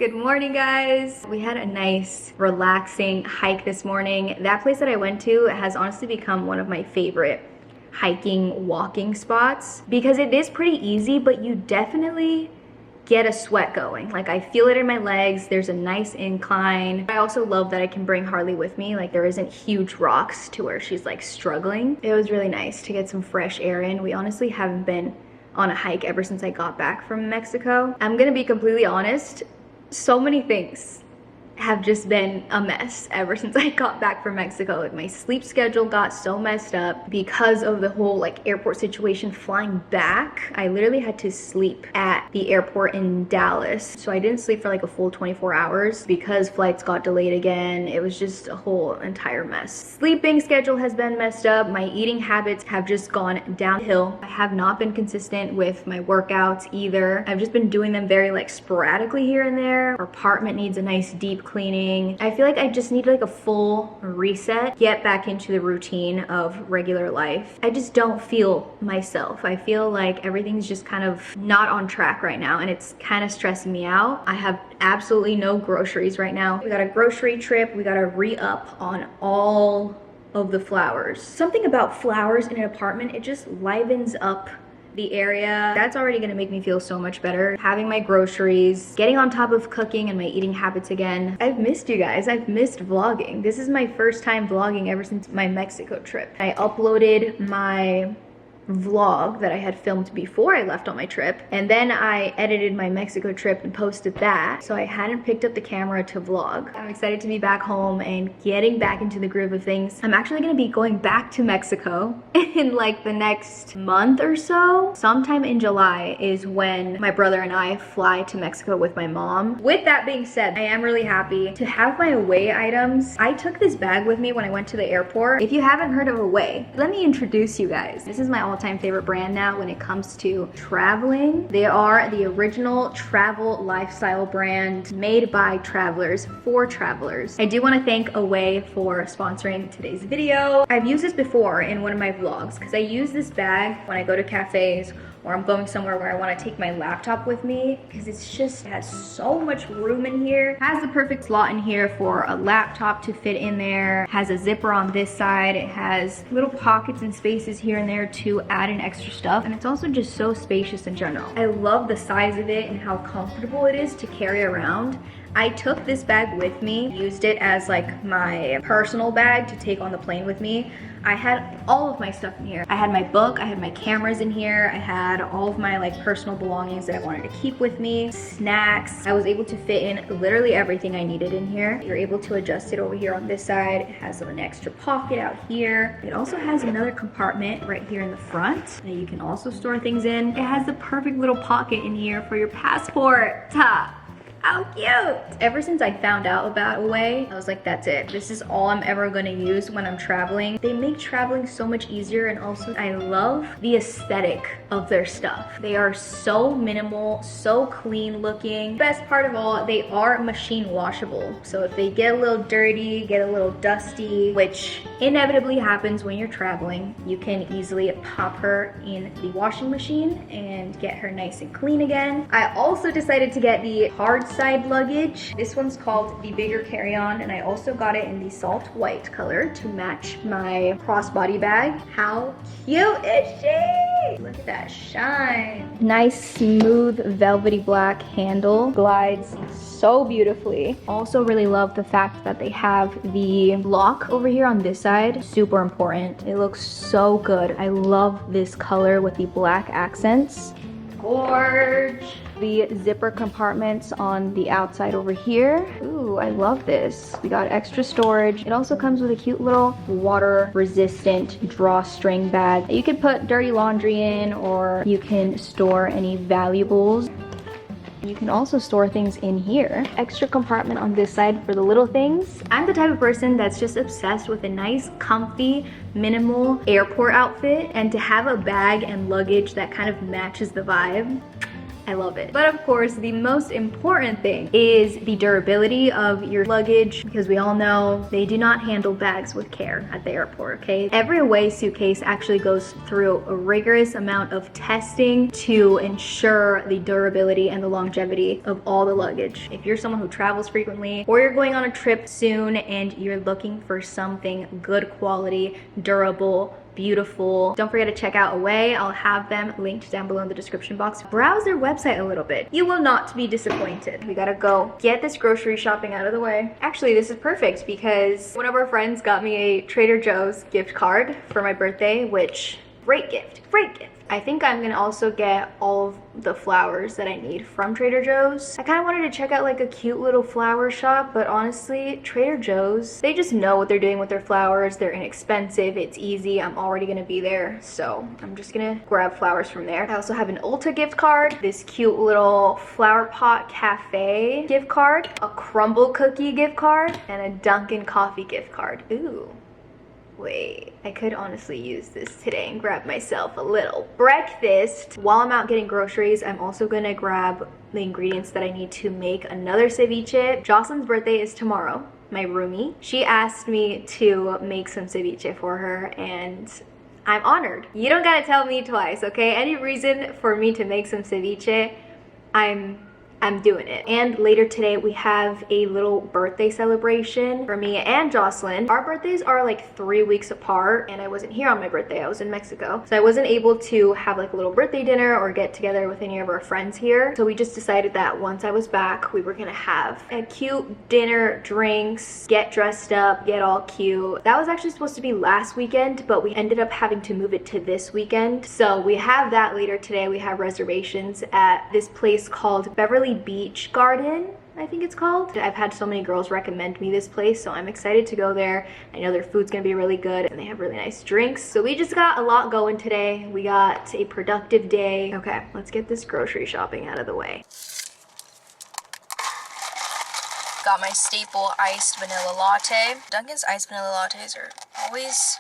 Good morning, guys. We had a nice, relaxing hike this morning. That place that I went to has honestly become one of my favorite hiking, walking spots because it is pretty easy, but you definitely get a sweat going. Like, I feel it in my legs. There's a nice incline. I also love that I can bring Harley with me. Like, there isn't huge rocks to where she's like struggling. It was really nice to get some fresh air in. We honestly haven't been on a hike ever since I got back from Mexico. I'm gonna be completely honest, so many things have just been a mess ever since I got back from Mexico. Like, my sleep schedule got so messed up because of the whole like airport situation flying back. I literally had to sleep at the airport in Dallas. So I didn't sleep for like a full 24 hours because flights got delayed again. It was just a whole entire mess. Sleeping schedule has been messed up. My eating habits have just gone downhill. I have not been consistent with my workouts either. I've just been doing them very like sporadically here and there. Our apartment needs a nice deep cleaning. I feel like I just need like a full reset, get back into the routine of regular life. I just don't feel myself. I feel like everything's just kind of not on track right now, and it's kind of stressing me out. I have absolutely no groceries right now. We got a grocery trip. We got to re-up on all of the flowers. Something about flowers in an apartment, it just livens up the area. That's already gonna make me feel so much better. Having my groceries, getting on top of cooking and my eating habits again. I've missed you guys. I've missed vlogging. This is my first time vlogging ever since my Mexico trip. I uploaded my vlog that I had filmed before I left on my trip, and then I edited my Mexico trip and posted that, so I hadn't picked up the camera to vlog. I'm excited to be back home and getting back into the groove of things. I'm actually gonna be going back to Mexico in like the next month or so. Sometime in July is when my brother and I fly to Mexico with my mom. With that being said, I am really happy to have my Away items. I took this bag with me when I went to the airport. If you haven't heard of Away, let me introduce you guys. This is my all-time favorite brand now when it comes to traveling. They are the original travel lifestyle brand made by travelers for travelers. I do want to thank Away for sponsoring today's video. I've used this before in one of my vlogs because I use this bag when I go to cafes or I'm going somewhere where I want to take my laptop with me because it has so much room in here. It has the perfect slot in here for a laptop to fit in there. It has a zipper on this side. It has little pockets and spaces here and there to add in extra stuff, and it's also just so spacious in general. I love the size of it and how comfortable it is to carry around. I took this bag with me, used it as like my personal bag to take on the plane with me. I had all of my stuff in here. I had my book, I had my cameras in here, I had all of my like personal belongings that I wanted to keep with me, snacks. I was able to fit in literally everything I needed in here. You're able to adjust it over here on this side. It has an extra pocket out here. It also has another compartment right here in the front that you can also store things in. It has the perfect little pocket in here for your passport. How cute! Ever since I found out about Away, I was like, that's it. This is all I'm ever gonna use when I'm traveling. They make traveling so much easier, and also I love the aesthetic of their stuff. They are so minimal, so clean looking. Best part of all, they are machine washable. So if they get a little dirty, get a little dusty, which inevitably happens when you're traveling, you can easily pop her in the washing machine and get her nice and clean again. I also decided to get the hard side luggage. This one's called the bigger carry-on, and I also got it in the salt white color to match my crossbody bag. How cute is she? Look at that shine. Nice smooth velvety black handle, glides so beautifully. Also really love the fact that they have the lock over here on this side. Super important. It looks so good. I love this color with the black accents. Gorge. The zipper compartments on the outside over here. Ooh, I love this. We got extra storage. It also comes with a cute little water resistant drawstring bag that you can put dirty laundry in, or you can store any valuables. You can also store things in here. Extra compartment on this side for the little things. I'm the type of person that's just obsessed with a nice, comfy, minimal airport outfit, and to have a bag and luggage that kind of matches the vibe. I love it. But of course, the most important thing is the durability of your luggage, because we all know they do not handle bags with care at the airport, okay? Every away suitcase actually goes through a rigorous amount of testing to ensure the durability and the longevity of all the luggage. If you're someone who travels frequently, or you're going on a trip soon and you're looking for something good quality, durable, beautiful, don't forget to check out Away. I'll have them linked down below in the description box. Browse their website a little bit. You will not be disappointed. We gotta go get this grocery shopping out of the way. Actually, this is perfect because one of our friends got me a Trader Joe's gift card for my birthday, which, great gift, great gift. I think I'm gonna also get all of the flowers that I need from Trader Joe's. I kind of wanted to check out like a cute little flower shop, but honestly, Trader Joe's, they just know what they're doing with their flowers. They're inexpensive, it's easy. I'm already gonna be there, so I'm just gonna grab flowers from there. I also have an Ulta gift card, this cute little Flower Pot Cafe gift card, a Crumble Cookie gift card, and a Dunkin' Coffee gift card. Ooh. Wait, I could honestly use this today and grab myself a little breakfast. While I'm out getting groceries, I'm also gonna grab the ingredients that I need to make another ceviche. Jocelyn's birthday is tomorrow, my roomie. She asked me to make some ceviche for her and I'm honored. You don't gotta tell me twice, okay? Any reason for me to make some ceviche, I'm doing it. And later today we have a little birthday celebration for me and Jocelyn. Our birthdays are like 3 weeks apart and I wasn't here on my birthday, I was in Mexico. So I wasn't able to have like a little birthday dinner or get together with any of our friends here. So we just decided that once I was back, we were gonna have a cute dinner, drinks, get dressed up, get all cute. That was actually supposed to be last weekend, but we ended up having to move it to this weekend. So we have that later today. We have reservations at this place called Beverly Beach Garden, I think it's called. I've had so many girls recommend me this place, so I'm excited to go there. I know their food's gonna be really good and they have really nice drinks. So we just got a lot going today. We got a productive day. Okay, let's get this grocery shopping out of the way. Got my staple iced vanilla latte. Dunkin's iced vanilla lattes are always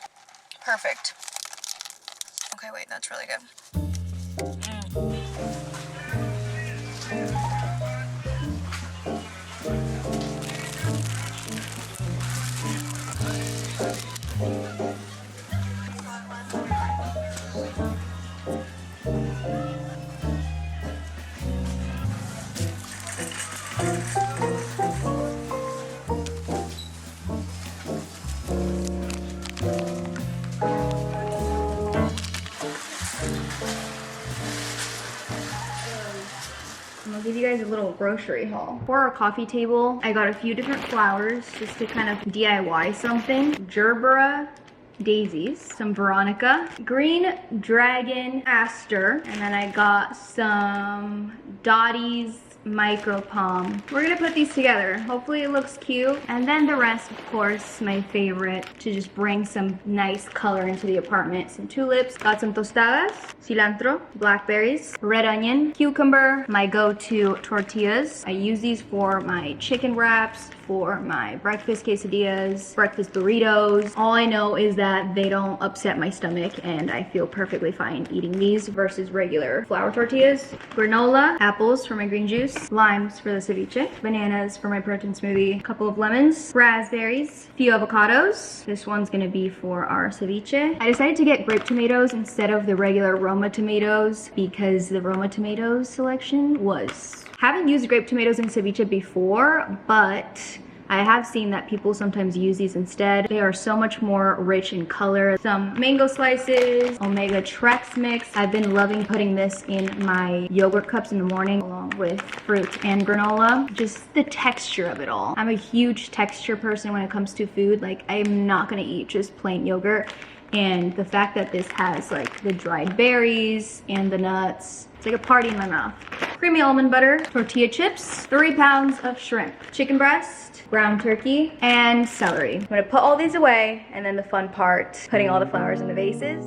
perfect. Okay, wait, that's really good. I'll give you guys a little grocery haul. For our coffee table, I got a few different flowers just to kind of DIY something. Gerbera daisies, some Veronica, green dragon aster, and then I got some Dottie's micro palm. We're gonna put these together. Hopefully it looks cute. And then the rest, of course, my favorite, to just bring some nice color into the apartment. Some tulips, got some tostadas, cilantro, blackberries, red onion, cucumber, my go-to tortillas. I use these for my chicken wraps, for my breakfast quesadillas, breakfast burritos. All I know is that they don't upset my stomach and I feel perfectly fine eating these versus regular flour tortillas. Granola, apples for my green juice, limes for the ceviche, bananas for my protein smoothie, a couple of lemons, raspberries, few avocados. This one's gonna be for our ceviche. I decided to get grape tomatoes instead of the regular Roma tomatoes because the Roma tomatoes selection was... Haven't used grape tomatoes in ceviche before, but I have seen that people sometimes use these instead. They are so much more rich in color. Some mango slices, Omega Trex mix. I've been loving putting this in my yogurt cups in the morning along with fruit and granola. Just the texture of it all. I'm a huge texture person when it comes to food. Like, I'm not gonna eat just plain yogurt. And the fact that this has like the dried berries and the nuts, it's like a party in my mouth. Creamy almond butter, tortilla chips, 3 pounds of shrimp, chicken breast, ground turkey, and celery. I'm gonna put all these away, and then the fun part, putting all the flowers in the vases.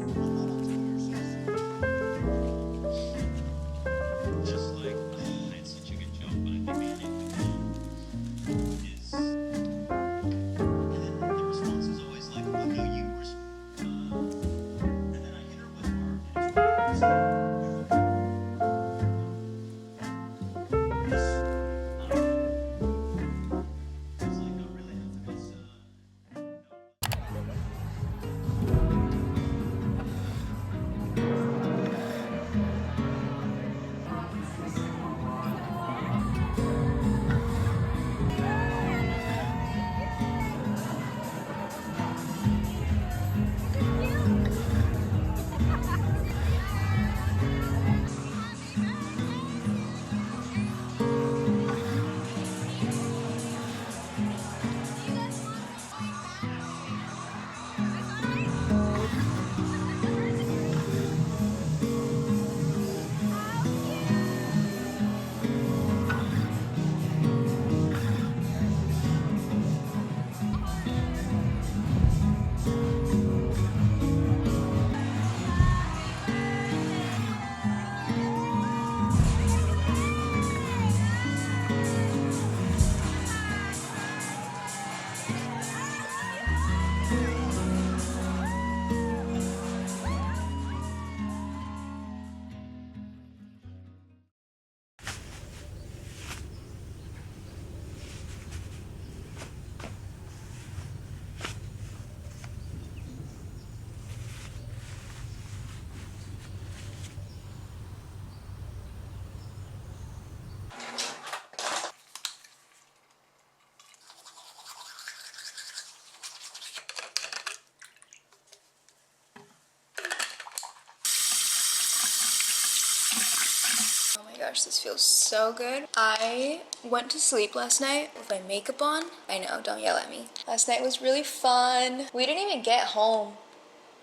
gosh, this feels so good. I went to sleep last night with my makeup on. I know, don't yell at me. Last night was really fun. We didn't even get home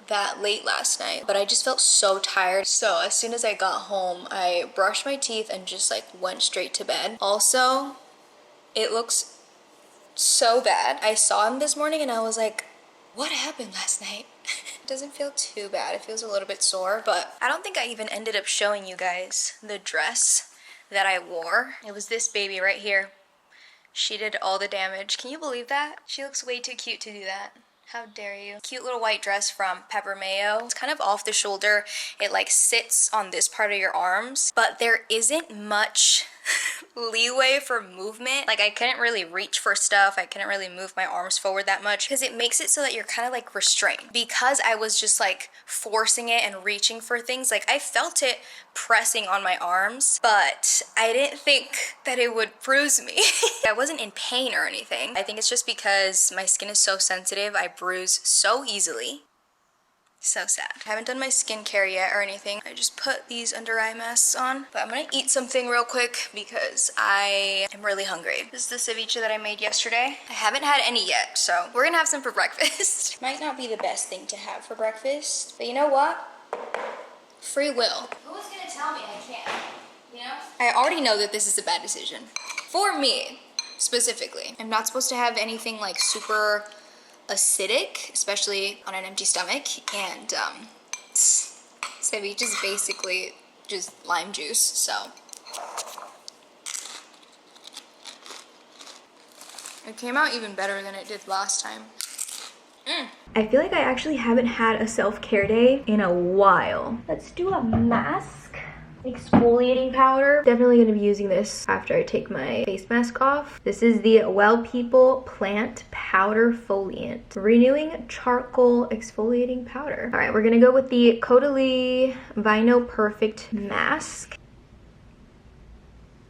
that late last night, but I just felt so tired. So as soon as I got home, I brushed my teeth and just like went straight to bed. Also, it looks so bad. I saw him this morning and I was like, what happened last night? It doesn't feel too bad. It feels a little bit sore, but I don't think I even ended up showing you guys the dress that I wore. It was this baby right here. She did all the damage. Can you believe that? She looks way too cute to do that. How dare you? Cute little white dress from Pepper Mayo. It's kind of off the shoulder. It like sits on this part of your arms, but there isn't much leeway for movement. Like I couldn't really reach for stuff. I couldn't really move my arms forward that much because it makes it so that you're kind of like restrained. Because I was just like forcing it and reaching for things, like I felt it pressing on my arms, but I didn't think that it would bruise me. I wasn't in pain or anything. I think it's just because my skin is so sensitive. I bruise so easily. So sad. I haven't done my skincare yet or anything. I just put these under eye masks on, but I'm gonna eat something real quick because I am really hungry. This is the ceviche that I made yesterday. I haven't had any yet, so we're gonna have some for breakfast. Might not be the best thing to have for breakfast, but you know what? Free will. Who was gonna tell me I can't? You know? I already know that this is a bad decision. For me, specifically. I'm not supposed to have anything like super acidic, especially on an empty stomach, and ceviche is basically just lime juice, so it came out even better than it did last time. I feel like I actually haven't had a self-care day in a while. Let's do a mask. Exfoliating powder. Definitely going to be using this after I take my face mask off. This is the Well People Plant Powder Foliant Renewing Charcoal Exfoliating Powder. All right, we're going to go with the Caudalie Vino Perfect Mask.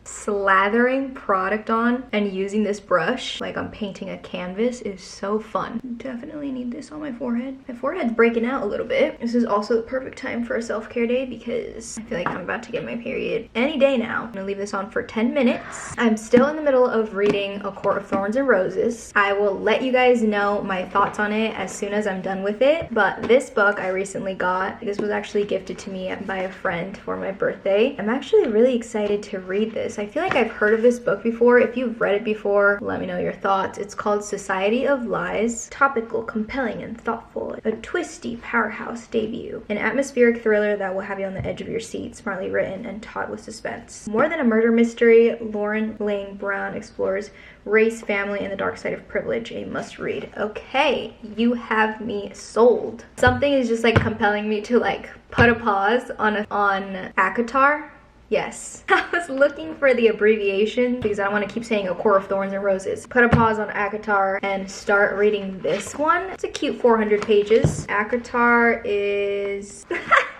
Slathering product on and using this brush like I'm painting a canvas is so fun. Definitely need this on my forehead. My forehead's breaking out a little bit. This is also the perfect time for a self-care day because I feel like I'm about to get my period any day now. I'm gonna leave this on for 10 minutes. I'm still in the middle of reading A Court of Thorns and Roses. I will let you guys know my thoughts on it as soon as I'm done with it, but this book I recently got. This was actually gifted to me by a friend for my birthday. I'm actually really excited to read this. I feel like I've heard of this book before. If you've read it before, let me know your thoughts. It's called Society of Lies. Topical, compelling, and thoughtful. A twisty powerhouse debut. An atmospheric thriller that will have you on the edge of your seat. Smartly written and taut with suspense. More than a murder mystery, Lauren Lane Brown explores race, family, and the dark side of privilege. A must read. Okay, you have me sold. Something is just like compelling me to like put a pause on ACOTAR. Yes. I was looking for the abbreviation because I don't want to keep saying A Court of Thorns and Roses. Put a pause on ACOTAR and start reading this one. It's a cute 400 pages. ACOTAR is...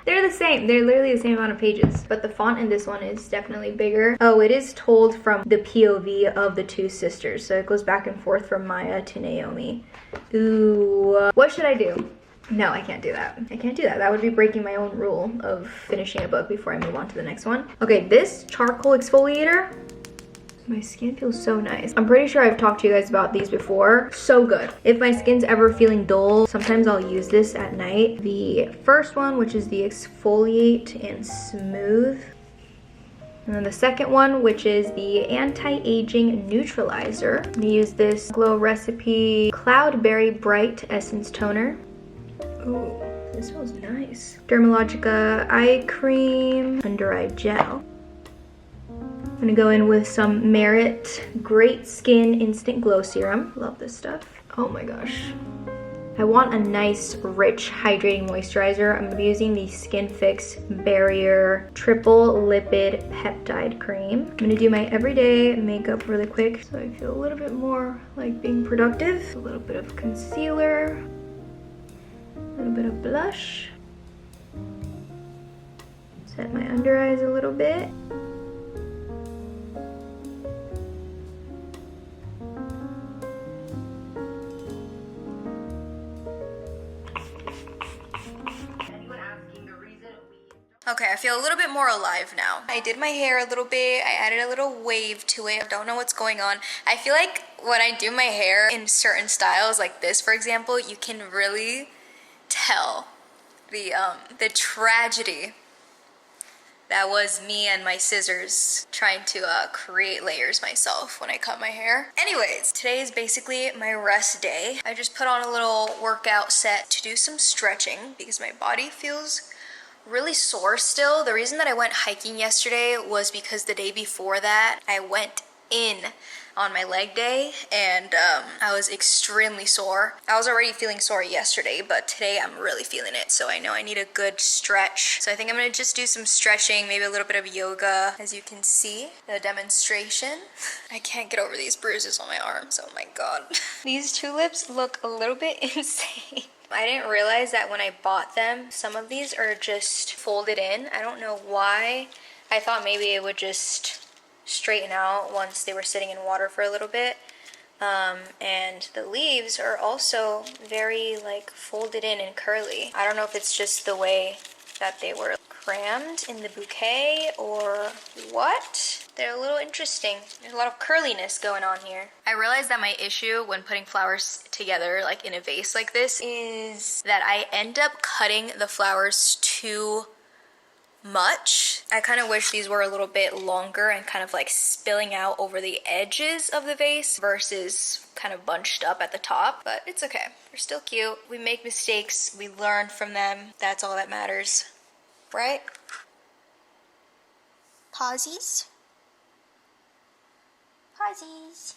They're the same. They're literally the same amount of pages. But the font in this one is definitely bigger. Oh, it is told from the POV of the two sisters. So it goes back and forth from Maya to Naomi. Ooh. What should I do? No, I can't do that. I can't do that. That would be breaking my own rule of finishing a book before I move on to the next one. Okay, this charcoal exfoliator, my skin feels so nice. I'm pretty sure I've talked to you guys about these before. So good. If my skin's ever feeling dull, sometimes I'll use this at night. The first one, which is the Exfoliate and Smooth. And then the second one, which is the Anti-Aging Neutralizer. I'm gonna use this Glow Recipe Cloudberry Bright Essence Toner. Ooh, this smells nice. Dermalogica eye cream, under eye gel. I'm gonna go in with some Merit Great Skin Instant Glow Serum. Love this stuff. Oh my gosh. I want a nice, rich, hydrating moisturizer. I'm gonna be using the Skin Fix Barrier Triple Lipid Peptide Cream. I'm gonna do my everyday makeup really quick so I feel a little bit more like being productive. A little bit of concealer. A little bit of blush. Set my under eyes a little bit. Okay, I feel a little bit more alive now. I did my hair a little bit. I added a little wave to it. I don't know what's going on. I feel like when I do my hair in certain styles, like this, for example, you can really tell the tragedy that was me and my scissors trying to create layers myself when I cut my hair. Anyways, today is basically my rest day. I just put on a little workout set to do some stretching because my body feels really sore still. The reason that I went hiking yesterday was because the day before that I went in on my leg day and I was extremely sore. I was already feeling sore yesterday, but today I'm really feeling it, so I know I need a good stretch. So I think I'm gonna just do some stretching, maybe a little bit of yoga. As you can see, the demonstration. I can't get over these bruises on my arms, oh my god. These tulips look a little bit insane. I didn't realize that when I bought them, some of these are just folded in. I don't know why. I thought maybe it would just straighten out once they were sitting in water for a little bit. And the leaves are also very like folded in and curly. I don't know if it's just the way that they were crammed in the bouquet or what. They're a little interesting. There's a lot of curliness going on here. I realized that my issue when putting flowers together like in a vase like this is that I end up cutting the flowers too much. I kind of wish these were a little bit longer and kind of like spilling out over the edges of the vase versus kind of bunched up at the top, but it's okay. They're still cute. We make mistakes, we learn from them. That's all that matters, right? Pausies. Pausies.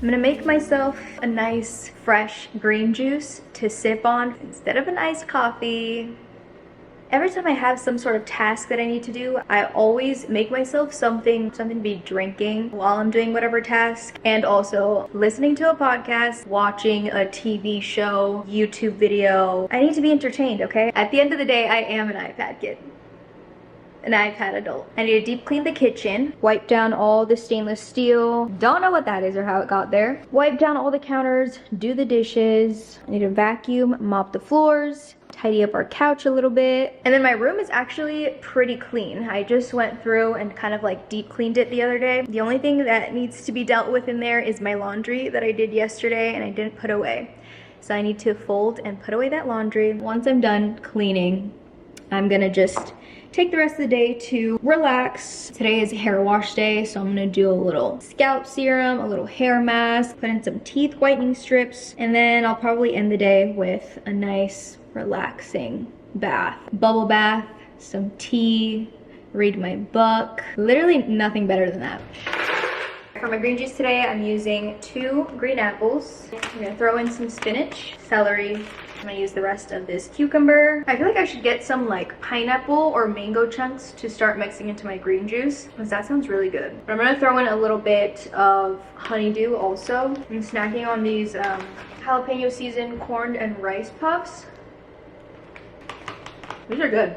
I'm gonna make myself a nice fresh green juice to sip on instead of an iced coffee. Every time I have some sort of task that I need to do, I always make myself something to be drinking while I'm doing whatever task, and also listening to a podcast, watching a TV show, YouTube video. I need to be entertained, okay? At the end of the day, I am an iPad kid. An iPad adult. I need to deep clean the kitchen, wipe down all the stainless steel. Don't know what that is or how it got there. Wipe down all the counters, do the dishes. I need to vacuum, mop the floors, tidy up our couch a little bit. And then my room is actually pretty clean. I just went through and kind of like deep cleaned it the other day. The only thing that needs to be dealt with in there is my laundry that I did yesterday and I didn't put away. So I need to fold and put away that laundry. Once I'm done cleaning, I'm gonna just take the rest of the day to relax. Today is hair wash day, so I'm gonna do a little scalp serum, a little hair mask, put in some teeth whitening strips, and then I'll probably end the day with a nice relaxing bath. Bubble bath, some tea, read my book. Literally nothing better than that. For my green juice today, I'm using 2 green apples. I'm gonna throw in some spinach, celery. I'm gonna use the rest of this cucumber. I feel like I should get some like pineapple or mango chunks to start mixing into my green juice, because that sounds really good. But I'm gonna throw in a little bit of honeydew also. I'm snacking on these jalapeno seasoned corn and rice puffs. These are good.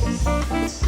Bye.